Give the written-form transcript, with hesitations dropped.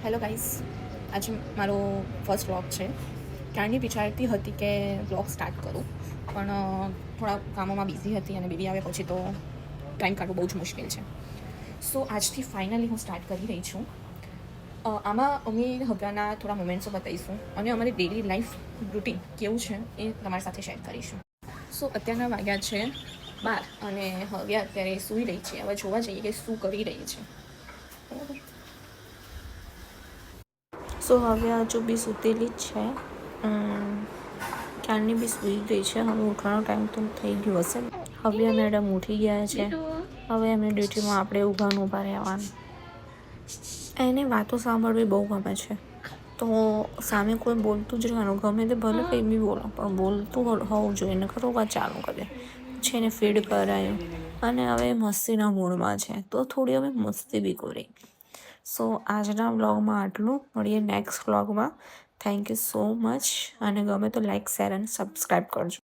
Hello guys, આજે મારો first vlog છે. ક્યારની વિચારતી હતી કે વ્લોગ સ્ટાર્ટ કરું, પણ થોડા કામોમાં બિઝી હતી અને બેબી આવે પછી તો ટાઈમ કાઢવું બહુ જ મુશ્કેલ છે. સો આજથી ફાઇનલી હું સ્ટાર્ટ કરી રહી છું. આમાં અમે હગાના થોડા મોમેન્ટ્સો બતાવીશું અને અમારી ડેલી લાઈફ રૂટીન કેવું છે એ તમારી સાથે શેર કરીશું. સો અત્યારના વાગ્યા છે 12 અને હવે અત્યારે સૂઈ રહી છે. હવે જોવા જઈએ કે શું કરી રહી છે. બરાબર. સો હવે હજુ બી સૂતેલી જ છે. ક્યારની બી સૂઈ ગઈ છે. હવે ઉઠવાનો ટાઈમ તો થઈ ગયો હશે. હવે મેડમ ઉઠી ગયા છે. હવે એમની ડ્યુટીમાં આપણે ઊભા રહેવાનું. એને વાતો સાંભળવી બહુ ગમે છે, તો સામે કોઈ બોલતું જ રહેવાનું. ગમે તે ભલે કંઈ બી બોલો, પણ બોલતું હોવું જોઈએ. ને ખરું ચાલુ કરે પછી એને ફીડ કરાયું અને હવે મસ્તીના મૂડમાં છે, તો થોડી હવે મસ્તી બી કરી. સો આજના વ્લોગમાં આટલું. મળીએ નેક્સ્ટ વ્લોગમાં. Thank you so much. અને ગમે તો લાઇક, શેર અને સબસ્ક્રાઈબ કરજો.